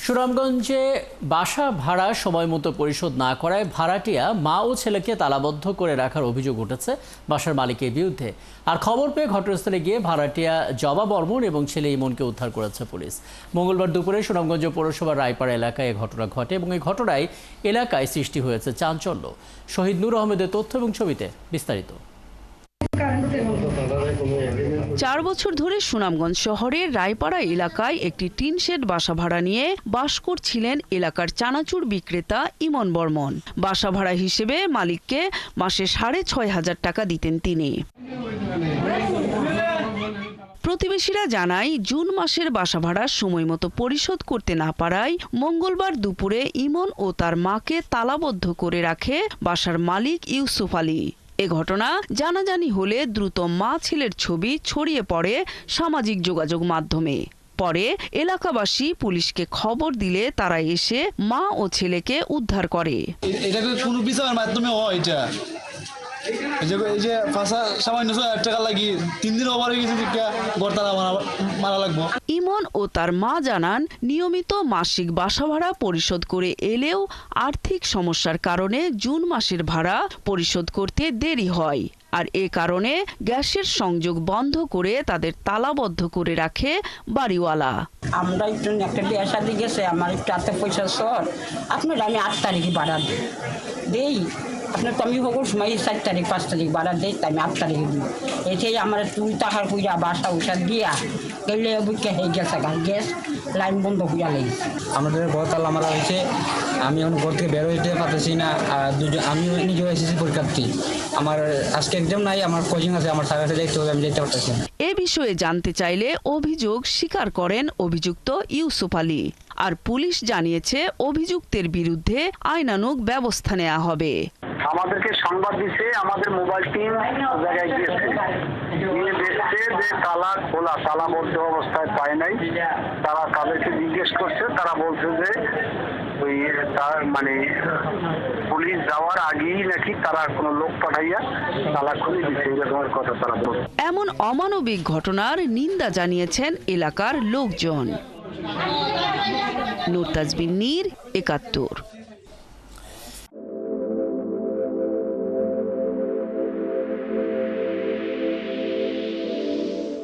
সুনামগঞ্জে বাসা ভাড়া সময়মতো পরিশোধ না করায় ভাড়াটিয়া মা ও ছেলেকে তালাবদ্ধ করে রাখার অভিযোগ উঠেছে বাসার মালিকের বিরুদ্ধে। আর খবর পেয়ে ঘটনাস্থলে গিয়ে ভাড়াটিয়া জবা বর্মন এবং ছেলে ইমনকে উদ্ধার করেছে পুলিশ। মঙ্গলবার দুপুরে সুনামগঞ্জ পৌরসভার রায়পাড়া এলাকায় এ ঘটনা ঘটে এবং এই ঘটনায় এলাকায় সৃষ্টি হয়েছে চাঞ্চল্য। শহীদ নূর আহমেদের তথ্য এবং ছবিতে বিস্তারিত। 4 বছর ধরে সুনামগঞ্জ শহরের রায়পাড়া এলাকায় একটি টিন শেড বাসা ভাড়া নিয়ে বাস করছিলেন এলাকার চানাচুর বিক্রেতা ইমন বর্মন। বাসা ভাড়া হিসেবে মালিককে মাসে 6,500 টাকা দিতেন তিনি। প্রতিবেশীরা জানায় জুন মাসের বাসা ভাড়া সময় মতো পরিশোধ করতে না পারায় মঙ্গলবার দুপুরে ইমন ও তার মাকে তালাবদ্ধ করে রাখে বাসার মালিক ইউসুফ আলী। এ ঘটনা জানাজানি হলে দ্রুত মা ছেলের ছবি ছড়িয়ে পড়ে সামাজিক যোগাযোগ মাধ্যমে। পরে এলাকাবাসী পুলিশকে খবর দিলে তারা এসে মা ও ছেলেকে উদ্ধার করে। এটা কোনো বিচারের মাধ্যমে হয় এটা এই যে ফাঁসা সামান্য 1,000 টাকা লাগি 3 দিন ওভার হয়ে গেছে গড়তালা মারা লাগবো। ইমন ও তার মা জানান নিয়মিত মাসিক বাসা ভাড়া পরিশোধ করে এলেও আর্থিক সমস্যার কারণে জুন মাসের ভাড়া পরিশোধ করতে দেরি হয়। আর এ কারণে গ্যাসের সংযোগ বন্ধ করে তাদের তালাবদ্ধ করে রাখে বাড়িওয়ালা। আমরা একটু একটা বিয়ে শাদী গেছে, আমার একটু হাতে পয়সা শর্ট, আপনার আমি 8 তারিখে ভাড়া দেই, আপনার তো আমি সকল সময় 4 তারিখ 5 তারিখ ভাড়া দেই, তাই আমি 8 তারিখে দিই। এটাই আমার তুই টাকার কইরা বাসা উঠা দিয়া গেলে বুকে হয়ে গেছে গ্যাস লাইন বন্ধ হইয়া লেগেছে। আমাদের গতকাল আমরা হয়েছে, আমি এখন ঘর থেকে বের হইতে পারতেছি না। আর আমিও নিজেও এসেছি পরীক্ষার্থী, আমার আজকে একদম নাই, আমার কোচিং আছে, আমার স্যার কাছে দেখতে হবে, আমি যেতে পারতেছি না। এ বিষয়ে জানতে চাইলে অভিযোগ স্বীকার করেন অভিযুক্ত ইউসুফ আলী। আর পুলিশ জানিয়েছে অভিযুক্তের বিরুদ্ধে আইনানুগ ব্যবস্থা নেওয়া হবে। আমাদেরকে সংবাদ দিচ্ছে, আমাদের মোবাইল টিম জায়গায় গিয়েছে, নিয়ে দেখছে যে তালা খোলা, তালাবদ্ধ অবস্থায় পায় নাই। তারা তাদেরকে জিজ্ঞেস করছে, তারা বলছে যে ওই তার মানে পুলিশ যাওয়ার আগেই নাকি তারা কোনো লোক পাঠাইয়া তালা খুলে দিচ্ছে, এরকমের কথা তারা বলছে। এমন অমানবিক ঘটনার নিন্দা জানিয়েছেন এলাকার লোকজন। নূর তাজবিন নীর, 71।